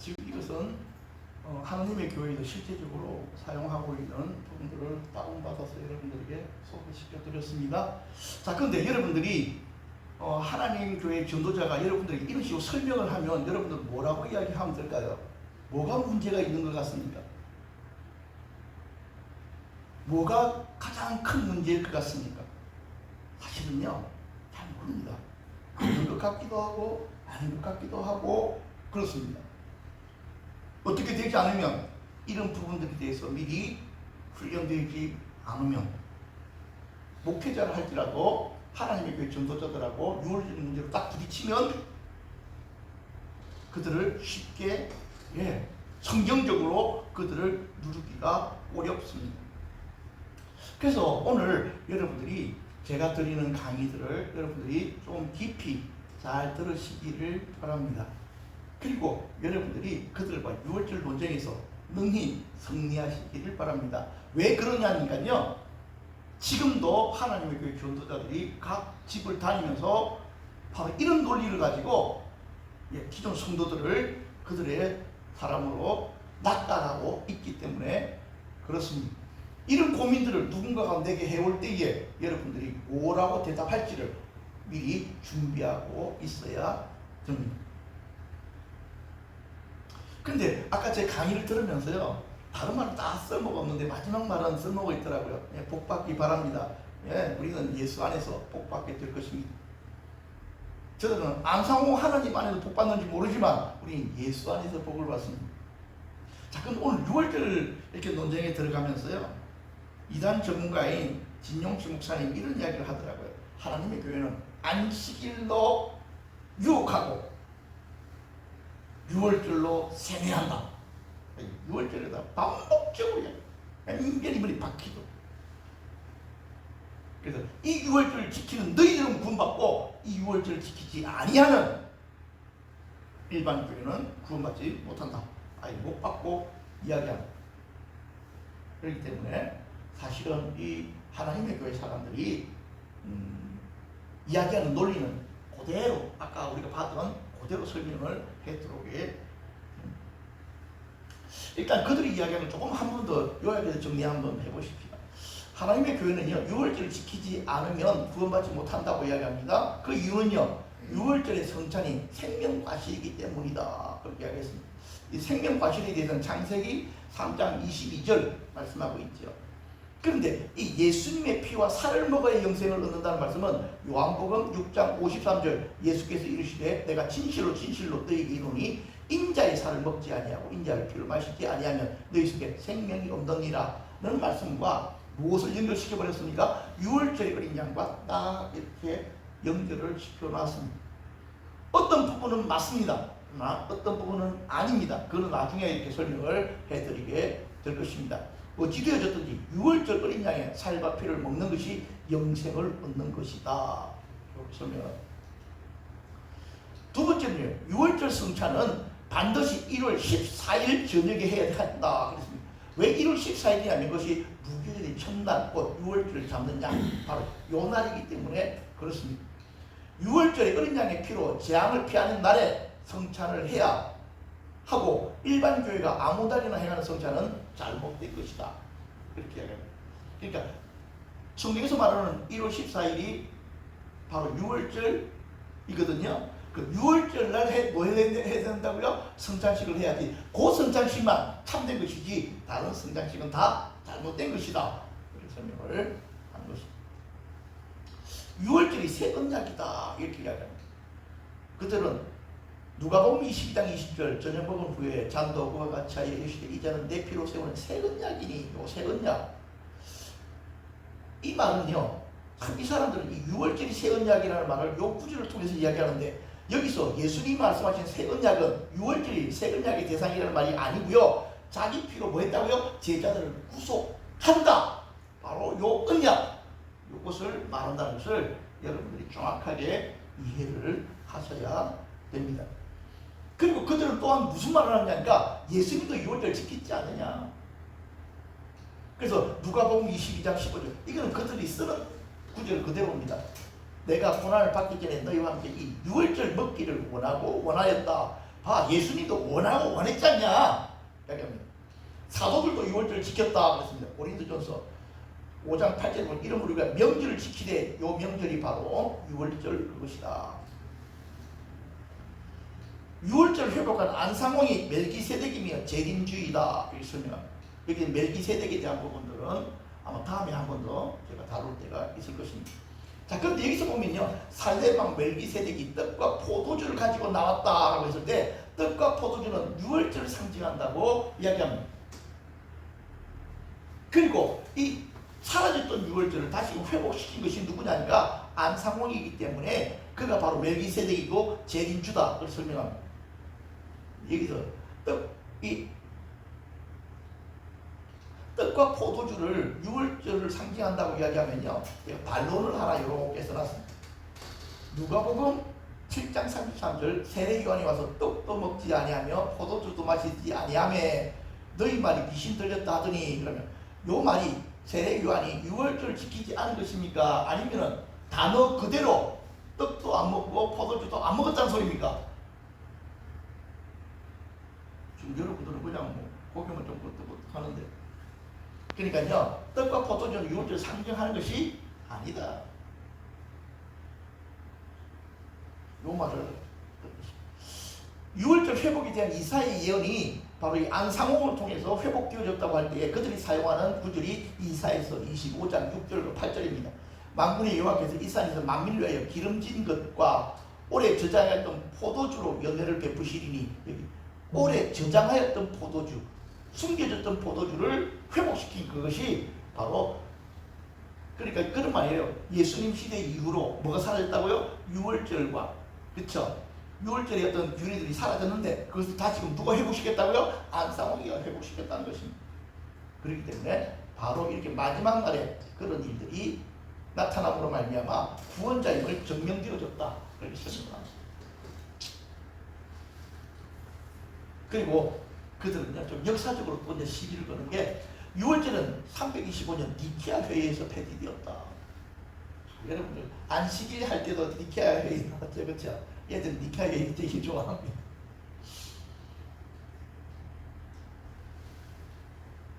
지금 이것은 하나님의 교회에서 실제적으로 사용하고 있는 부분들을 다운받아서 여러분들에게 소개시켜 드렸습니다. 자, 그런데 여러분들이 하나님 교회 전도자가 여러분들에게 이런 식으로 설명을 하면 여러분들 뭐라고 이야기하면 될까요? 뭐가 문제가 있는 것 같습니까? 뭐가 가장 큰 문제일 것 같습니까? 사실은요, 잘 모릅니다. 아닌 것 같기도 하고 아닌 것 같기도 하고 그렇습니다. 어떻게 되지 않으면 이런 부분들에 대해서 미리 훈련되지 않으면 목회자를 할지라도 하나님의 교회 전도자들하고 유월절 문제로 딱 부딪히면 그들을 쉽게 성경적으로 그들을 누르기가 어렵습니다. 그래서 오늘 여러분들이 제가 드리는 강의들을 여러분들이 좀 깊이 잘 들으시기를 바랍니다. 그리고 여러분들이 그들과 유월절 논쟁에서 능히 승리하시기를 바랍니다. 왜 그러냐니까요, 지금도 하나님의 교회 전도자들이 각 집을 다니면서 바로 이런 논리를 가지고 기존 성도들을 그들의 사람으로 낚아가고 있기 때문에 그렇습니다. 이런 고민들을 누군가가 내게 해올 때에 여러분들이 뭐라고 대답할지를 미리 준비하고 있어야 됩니다. 근데 아까 제 강의를 들으면서요, 다른 말은 다 쓸모가 없는데 마지막 말은 쓸모가 있더라고요. 복 받기 바랍니다. 우리는 예수 안에서 복 받게 될 것입니다. 저들은 안상호 하나님 안에서 복 받는지 모르지만 우리는 예수 안에서 복을 받습니다. 자, 그럼 오늘 6월절 이렇게 논쟁에 들어가면서요, 이단 전문가인 진용치 목사님 이런 이야기를 하더라고요. 하나님의 교회는 안식일로 유혹하고 6월절로 세뇌한다. 6월절에다 반복적으로 인간이 바뀌고, 그래서 이 6월절을 지키는 너희들은 구원받고 이 6월절을 지키지 아니하는 일반 교회는 구원받지 못한다. 아예 못 받고 이야기한다. 그렇기 때문에 사실은 이 하나님의 교회 사람들이 이야기하는 논리는 그대로 아까 우리가 봤던 그대로 설명을 해드리게. 일단 그들이 이야기하는 조금 한 번 더 요약해서 정리 한번 해보십시다. 하나님의 교회는요, 6월절을 지키지 않으면 구원받지 못한다고 이야기합니다. 그 이유는요, 6월절의 성찬이 생명과실이기 때문이다. 그렇게 이야기했습니다. 이 생명과실에 대해서는 창세기 3장 22절 말씀하고 있죠. 그런데 이 예수님의 피와 살을 먹어야 영생을 얻는다는 말씀은 요한복음 6장 53절 예수께서 이르시되 내가 진실로 진실로 너희에게 이르노니 인자의 살을 먹지 아니하고 인자의 피를 마시지 아니하면 너희 속에 생명이 없느니라는 말씀과 무엇을 연결시켜 버렸습니까? 6월절의 어린 양과 딱 이렇게 연결을 시켜놨습니다. 어떤 부분은 맞습니다. 그러나 어떤 부분은 아닙니다. 그건 나중에 이렇게 설명을 해드리게 될 것입니다. 어찌 되어졌든지 6월절 어린 양의 살과 피를 먹는 것이 영생을 얻는 것이다. 이렇게 설명합니다. 두 번째는요, 6월절 성찬은 반드시 1월 14일 저녁에 해야 한다. 그랬습니다. 왜 1월 14일이냐면 이것이 무교절의 첫날, 곧 6월절을 잡는 양, 바로 요 날이기 때문에 그렇습니다. 6월절의 어린 양의 피로 재앙을 피하는 날에 성찬을 해야 하고, 일반 교회가 아무 달이나 행하는 성찬은 잘못된 것이다. 이렇게 이야기합니다. 그러니까 성경에서 말하는 1월 14일이 바로 6월절이거든요. 그 6월절 날 뭐 해야 된다고요? 성찬식을 해야지. 그 성찬식만 참된 것이지 다른 성찬식은 다 잘못된 것이다. 이렇게 설명을 한 것입니다. 6월절이 새 언약이다. 이렇게 이야기합니다. 그들은 누가복음 22장 20절 저녁 먹은 후에 잔도 그와 같이 하여 이르시되 이제는 내 피로 세우는 새 언약이니 요 새 언약. 이 말은요, 이 사람들은 이 6월절이 새 언약이라는 말을 요 구절을 통해서 이야기하는데, 여기서 예수님이 말씀하신 새 언약은 6월절이 새 언약의 대상이라는 말이 아니고요, 자기 피로 뭐 했다고요? 제자들을 구속한다. 바로 요 언약, 요것을 말한다는 것을 여러분들이 정확하게 이해를 하셔야 됩니다. 그리고 그들은 또한 무슨 말을 하냐니까 예수님도 6월절 지키지 않느냐. 그래서 누가복음 22장 15절, 이거는 그들이 쓰는 구절 그대로입니다. 내가 고난을 받기 전에 너희와 함께 이 6월절 먹기를 원하고 원하였다. 예수님도 원하고 원했지 않냐 이야기합니다. 사도들도 유월절을 지켰다 그랬습니다. 고린도전서 5장 8절에 보면 이런 우리가 명절을 지키되 요 명절이 바로 유월절 그것이다. 유월절 회복한 안상홍이 멜기세덱이며 재림주의다 이렇게 설명합니다. 여기 멜기세덱에 대한 부분들은 아마 다음에 한 번 더 제가 다룰 때가 있을 것입니다. 자, 그런데 여기서 보면요, 살레방 멜기세덱이 떡과 포도주를 가지고 나왔다라고 했을 때 떡과 포도주는 유월절을 상징한다고 이야기합니다. 그리고 이 사라졌던 유월절을 다시 회복시킨 것이 누구냐니까 안상홍이기 때문에 그가 바로 멜기세덱이고 재림주다 그걸 설명합니다. 여기서 떡과 포도주를 유월절을 상징한다고 이야기하면요, 반론을 하나 이렇게 써놨습니다. 누가복음 7장 33절 세례 요한이 와서 떡도 먹지 아니하며 포도주도 마시지 아니하며 너희 말이 귀신 들렸다 하더니, 그러면 요 말이 세례 요한이 유월절을 지키지 않은 것입니까? 아니면은 단어 그대로 떡도 안 먹고 포도주도 안 먹었다는 소리입니까? 지금 여러분들은 그냥 고개만 좀 끄덕끄덕 하는데, 그러니까요, 떡과 포도주는 유월절을 상징하는 것이 아니다. 요 말을 유월절 회복에 대한 이사야의 예언이 바로 이 안상홍을 통해서 회복되어졌다고 할 때에 그들이 사용하는 구절이 이사야서 25장 6절과 8절입니다. 만군의 여호와께서 이 산에서 만민을 위하여 기름진 것과 오래 저장하였던 포도주로 연회를 베푸시리니, 여기 오래 저장하였던 포도주, 숨겨졌던 포도주를 회복시킨 그것이 바로, 그러니까 그런 말이에요. 예수님 시대 이후로 뭐가 사라졌다고요? 유월절과, 그쵸? 유월절의 어떤 균이들이 사라졌는데 그것을 다 지금 누가 회복시켰다고요? 안상홍이가 회복시켰다는 것입니다. 그렇기 때문에 바로 이렇게 마지막 날에 그런 일들이 나타남으로 말미암아 구원자임을 증명되어졌다 그렇게 설명합니다. 그리고 그들은요, 좀 역사적으로 또 이제 시기를 거는 게, 유월절은 325년 니케아 회의에서 폐지되었다. 여러분들 안식일 할 때도 니케아 회의 나왔죠, 그렇죠? 얘들 니케아 회의 되게 좋아합니다.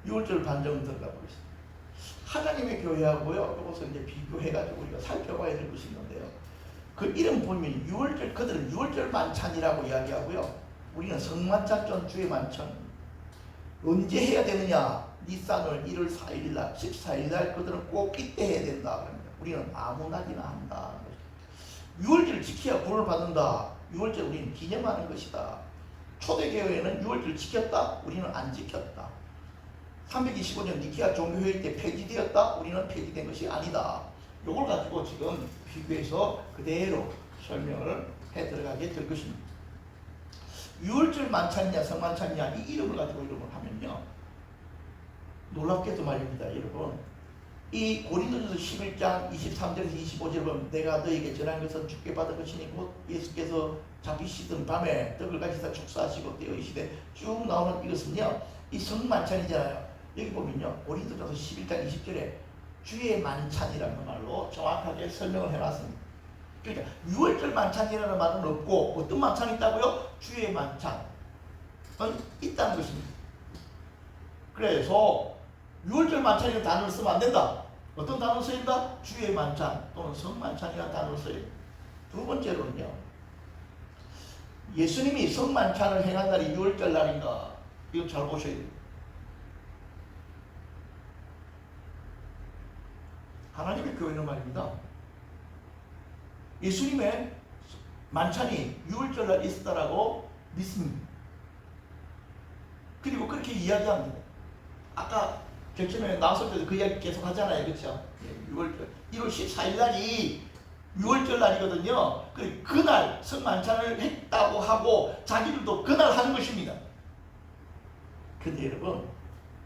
유월절 반정을 들어가 보겠습니다. 하나님의 교회하고요, 이것을 이제 비교해가지고 우리가 살펴봐야 될 것이 있는데요. 그 이름 보면 유월절, 그들은 유월절 만찬이라고 이야기하고요, 우리는 성만찬 주의 만찬. 언제 해야 되느냐? 니산월 1월 4일날, 14일날 그들은 꼭 이때 해야 된다 그럽니다. 우리는 아무 날이나 한다. 유월절을 지켜야 구원을 받는다. 유월절 우리는 기념하는 것이다. 초대교회는 유월절을 지켰다. 우리는 안 지켰다. 325년 니케아 종교회의 때 폐지되었다. 우리는 폐지된 것이 아니다. 이걸 가지고 지금 비교해서 그대로 설명을 해 들어가게 될 것입니다. 유월절 만찬이냐 성만찬이냐 이 이름을 가지고 이름을 하면요, 놀랍게도 말입니다. 여러분, 이 고린도전서 11장 23절에서 25절에 보면 내가 너에게 전한 것은 주께 받은 것이니 곧 예수께서 잡히시던 밤에 떡을 가지사 축사하시고 떼어이시되 쭉 나오는 이것은요, 이 성만찬이잖아요. 여기 보면요, 고린도전서 11장 20절에 주의 만찬이라는 말로 정확하게 설명을 해놨습니다. 그러니까 유월절 만찬이라는 말은 없고 어떤 만찬이 있다고요? 주의 만찬은 있다는 것입니다. 그래서 유월절 만찬이라는 단어를 쓰면 안 된다. 어떤 단어를 써야 된다? 주의 만찬 또는 성만찬이라는 단어를 써야 된다. 두 번째로는요, 예수님이 성만찬을 행한 날이 유월절 날인가? 이거 잘 보셔야 돼요. 하나님의 교회는 말입니다, 예수님의 만찬이 유월절날 있었다라고 믿습니다. 그리고 그렇게 이야기합니다. 아까 격전에 나왔을 때도 그 이야기 계속 하잖아요, 그렇죠? 유월절 1월 14일 날이 유월절 날이거든요. 그날 성만찬을 했다고 하고 자기들도 그날 하는 것입니다. 근데 여러분,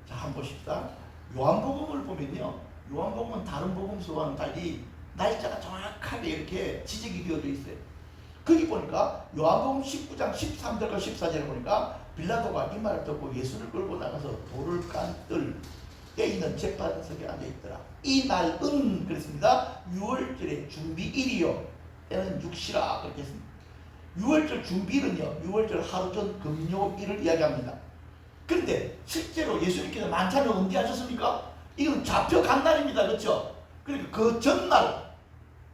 자 한번 보십시다. 요한복음을 보면요, 요한복음은 다른 복음서와는 달리 날짜가 정확하게 이렇게 지적이 되어져 있어요. 거기 보니까 요한복음 19장 13절과 14절에 보니까 빌라도가 이 말을 듣고 예수를 끌고 나가서 돌을 깐 뜰에 있는 재판석에 앉아있더라. 이 날은 그랬습니다. 유월절의 준비일이요, 때는 6시라 그렇게 했습니다. 유월절 준비는요, 유월절 하루 전 금요일을 이야기합니다. 그런데 실제로 예수님께서 만찬을 언제 하셨습니까? 이건 잡혀간 날입니다. 그렇죠? 그러니까 그 전날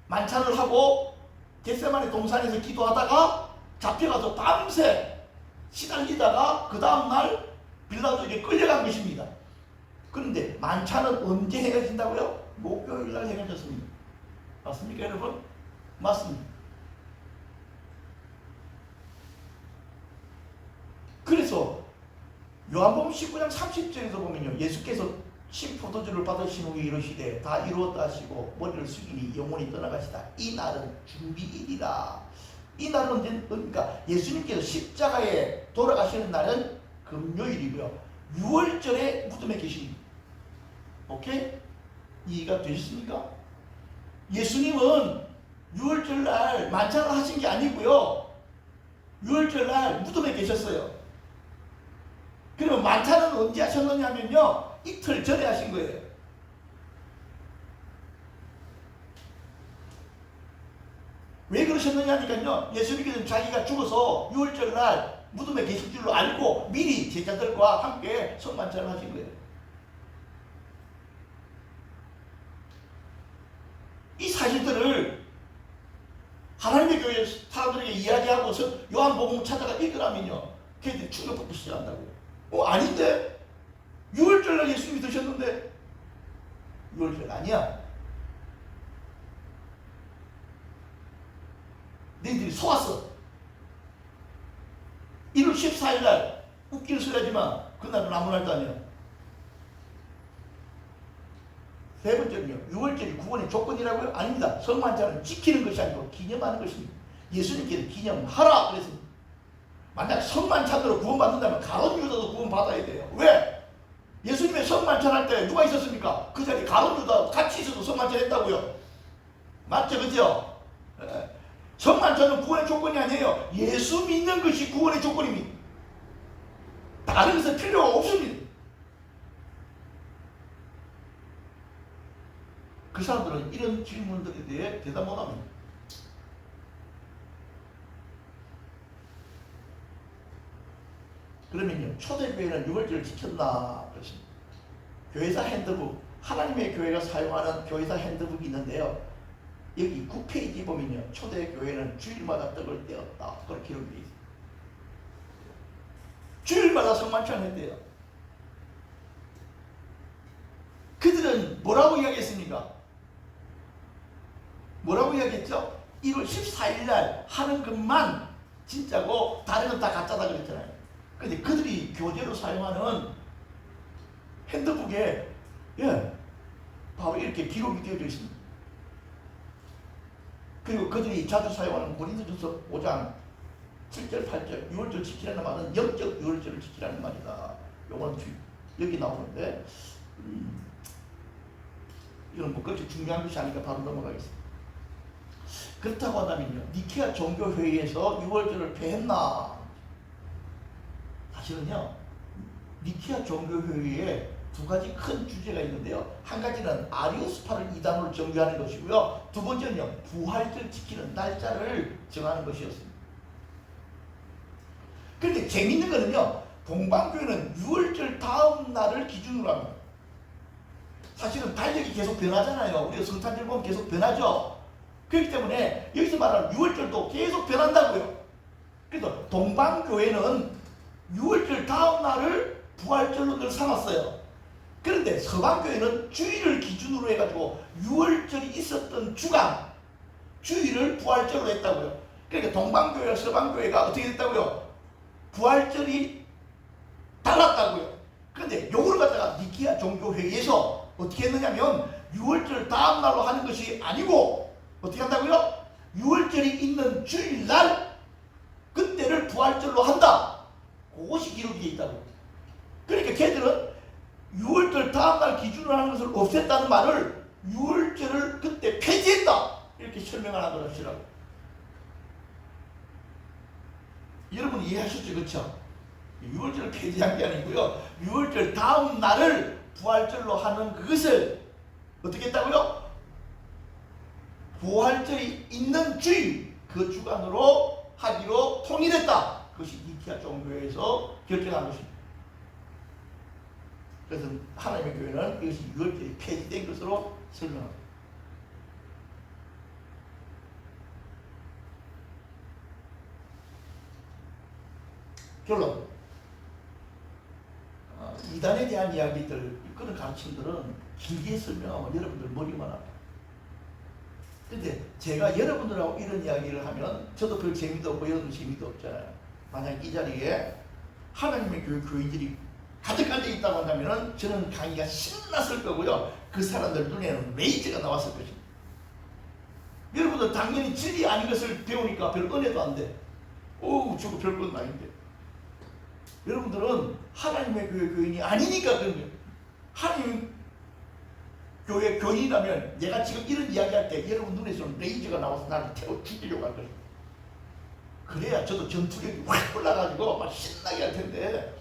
만찬을 하고 겟세마네 동산에서 기도하다가 잡혀가서 밤새 시달리다가 그 다음날 빌라도에게 끌려간 것입니다. 그런데 만찬은 언제 행해진다고요? 목요일날 행해졌습니다. 맞습니까 여러분? 맞습니다. 그래서 요한복음 19장 30절에서 보면요, 예수께서 신포도주를 받으신 후에 이르시되 다 이루었다 하시고 머리를 숙이니 영혼이 떠나가시다. 이 날은 준비일이라. 이 날은 그러니까 예수님께서 십자가에 돌아가시는 날은 금요일이고요, 유월절에 무덤에 계십니다. 오케이? 이해가 되셨습니까? 예수님은 유월절날 만찬을 하신 게 아니고요, 유월절날 무덤에 계셨어요. 그럼 만찬은 언제 하셨느냐면요, 이틀 전에 하신 거예요. 왜 그러셨느냐니까요, 예수님께서는 자기가 죽어서 유월절날 무덤에 계실 줄로 알고 미리 제자들과 함께 성만찬을 하신 거예요. 이 사실들을 하나님의 교회 사람들에게 이야기하고서 요한복음 찾아가 읽으라면요, 걔들이 충격받기 시작한다고요. 아닌데? 6월절날 예수님이 드셨는데 6월절 아니야. 너희들이 속았어. 1월 14일날 웃기는 소리 하지만 그날은 아무 날도 아니야. 세 번째는요, 6월절이 구원의 조건이라고요? 아닙니다. 성만찬은 지키는 것이 아니고 기념하는 것입니다. 예수님께서 기념하라 그랬습니다. 만약 성만찬으로 구원받는다면 가룟 유다도 구원받아야 돼요. 왜? 예수님의 성만찬할 때 누가 있었습니까? 그 자리에 가룟 유다 같이 있어도 성만찬 했다고요. 맞죠? 그죠? 성만찬은 구원의 조건이 아니에요. 예수 믿는 것이 구원의 조건입니다. 다른 것은 필요가 없습니다. 그 사람들은 이런 질문들에 대해 대답 못합니다. 그러면요, 초대교회는 6월절을 지켰나? 그렇습니다. 교회사 핸드북, 하나님의 교회가 사용하는 교회사 핸드북이 있는데요, 여기 9페이지 보면요, 초대교회는 주일마다 떡을 떼었다, 그렇게 기록되어 있습니다. 주일마다 성만찬을 했대요. 그들은 뭐라고 이야기했습니까? 뭐라고 이야기했죠? 1월 14일 날 하는 것만 진짜고 다른 건 다 가짜다 그랬잖아요. 근데 그들이 교재로 사용하는 핸드북에 바로 이렇게 기록이 되어져 있습니다. 그리고 그들이 자주 사용하는 고린도전서 5장 7절 8절 6월절 지키라는 말은 영적 6월절을 지키라는 말이다. 요건 여기 나오는데 이건 뭐 그렇게 중요한 것이 아니니까 바로 넘어가겠습니다. 그렇다고 한다면요, 니케아 종교회의에서 6월절을 폐했나? 사실은요, 니케아 종교회의에 두 가지 큰 주제가 있는데요, 한 가지는 아리오스파를 이단으로 정죄하는 것이고요, 두 번째는요, 부활절 지키는 날짜를 정하는 것이었습니다. 그런데 재밌는 거는요, 동방교회는 6월절 다음 날을 기준으로 합니다. 사실은 달력이 계속 변하잖아요. 우리가 성탄절 보면 계속 변하죠. 그렇기 때문에 여기서 말하는 6월절도 계속 변한다고요. 그래서 동방교회는 6월절 다음 날을 부활절로 늘 삼았어요. 그런데 서방교회는 주일을 기준으로 해가지고 6월절이 있었던 주간, 주일을 부활절로 했다고요. 그러니까 동방교회와 서방교회가 어떻게 됐다고요? 부활절이 달랐다고요. 그런데 요거를 갖다가 니케아 종교회의에서 어떻게 했느냐면 6월절 다음 날로 하는 것이 아니고 어떻게 한다고요? 6월절이 있는 주일날 그때를 부활절로 한다. 그것이 기록이 되어 있다고. 그러니까 걔들은 6월절 다음날 기준으로 하는 것을 없앴다는 말을 6월절을 그때 폐지했다, 이렇게 설명을 하는 것이라고. 여러분 이해하셨죠? 그렇죠? 6월절을 폐지한 게 아니고요, 6월절 다음 날을 부활절로 하는 그것을 어떻게 했다고요? 부활절이 있는 주일, 그 주간으로 하기로 통일했다. 그것이 니케아 종교에서 결정한 것입니다. 그래서 하나님의 교회는 이것이 유월절이 폐지된 것으로 설명합니다. 결론. 이단에 대한 이야기들, 그런 가르침들은 길게 설명하면 여러분들 머리만 아파요. 근데 제가 여러분들하고 이런 이야기를 하면 저도 별 재미도 없고 여러분 재미도 없잖아요. 만약 이 자리에 하나님의 교인들이 가득 앉아 있다고 한다면 저는 강의가 신났을 거고요. 그 사람들 눈에는 레이저가 나왔을 것입니다. 여러분들 당연히 진리 아닌 것을 배우니까 별 은혜도 안 돼. 오, 저거 별건 아닌데. 여러분들은 하나님의 교인이 아니니까 그런 거예요. 하나님 교회 교인이라면 내가 지금 이런 이야기할 때 여러분 눈에서는 레이저가 나와서 나를 태워 죽이려고 할 거예요. 그래야 저도 전투력이 확 올라가지고 막 신나게 할 텐데.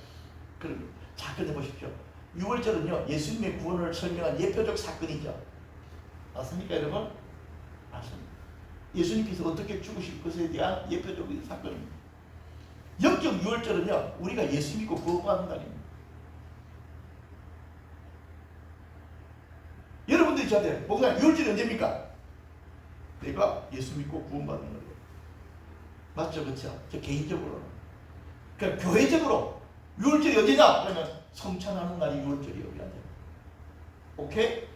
자, 근데 보십시오. 6월절은요, 예수님의 구원을 설명한 예표적 사건이죠. 맞습니까, 여러분? 맞습니다. 예수님께서 어떻게 죽으실 것에 대한 예표적인 사건입니다. 영적 6월절은요, 우리가 예수 믿고 구원받는 날입니다. 여러분들이 저한테, 목사님, 6월절이 언제입니까? 내가 예수 믿고 구원받는 거예요. 맞죠, 그렇죠? 저 개인적으로는. 그러니까 교회적으로 6월절이 언제냐? 그러면 성찬하는 날이 6월절이에요, 우리한테. 오케이?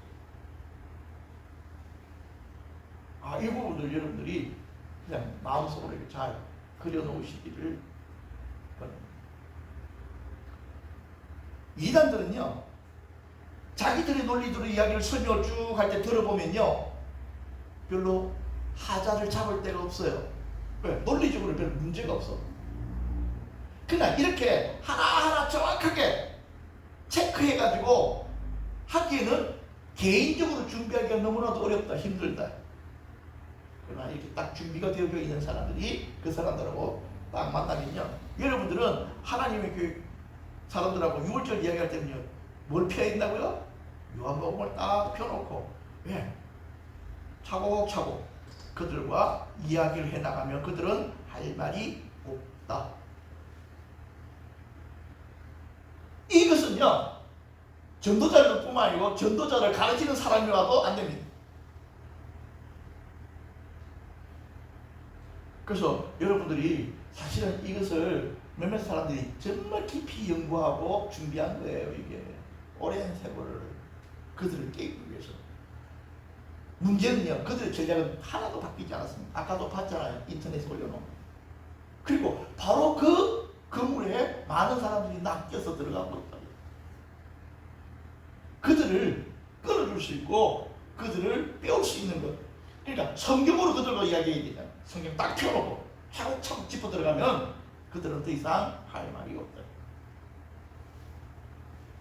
이 부분을 여러분들이 그냥 마음속으로 이렇게 잘 그려놓으시기를 바랍니다. 이단들은요, 자기들의 논리대로 이야기를 설명을 쭉 할 때 들어보면요, 별로 하자를 잡을 데가 없어요. 왜? 논리적으로 별 문제가 없어. 그냥 이렇게 하나하나 정확하게 체크해가지고 하기에는 개인적으로 준비하기가 너무나도 어렵다, 힘들다. 그러나 이렇게 딱 준비가 되어 있는 사람들이 그 사람들하고 딱 만나면요, 여러분들은 하나님의 교회 사람들하고 6월절 이야기할 때는요, 뭘 펴야 된다고요? 요한복음을 딱 펴놓고, 왜? 차곡차곡 그들과 이야기를 해나가면 그들은 할 말이 없다. 이것은요, 전도자들 뿐만 아니고 전도자를 가르치는 사람이 와도 안 됩니다. 그래서 여러분들이 사실은 이것을 몇몇 사람들이 정말 깊이 연구하고 준비한 거예요. 이게 오랜 세월을 그들을 깨기 위해서. 문제는요, 그들의 전략은 하나도 바뀌지 않았습니다. 아까도 봤잖아요, 인터넷에 올려놓은. 그리고 바로 그 건물에 많은 사람들이 낚여서 들어가고 있다. 그들을 끌어줄 수 있고 그들을 배울 수 있는 것. 그러니까 성경으로 그들과 이야기해야 되잖아요. 성경 딱 펴놓고 차곡차곡 짚어 들어가면 그들은 더 이상 할 말이 없다.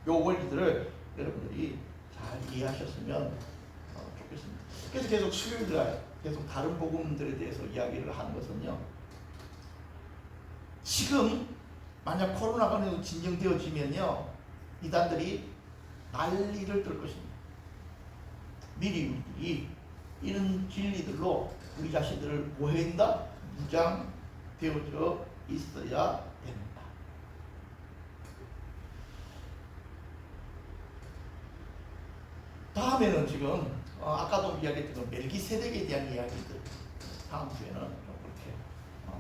요 원리들을 여러분들이 잘 이해하셨으면 좋겠습니다. 그래서 계속 수요일날 계속 다른 복음들에 대해서 이야기를 하는 것은요, 지금 만약 코로나가 진정되어지면요, 이단들이 난리를 떨 것입니다. 미리 우리들이 이런 진리들로 우리 자신들을 뭐해야 된다? 무장되어져 있어야 됩니다. 다음에는 지금 아까도 이야기했던 멜기세덱에 대한 이야기들, 다음 주에는 그렇게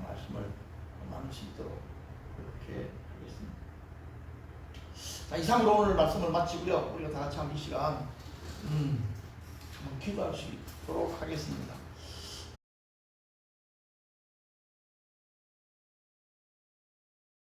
말씀을 나눌 수 있도록 그렇게 하겠습니다. 자, 이상으로 오늘 말씀을 마치고요, 우리가 다 같이 한 이 시간 기도할 수 있도록 하겠습니다.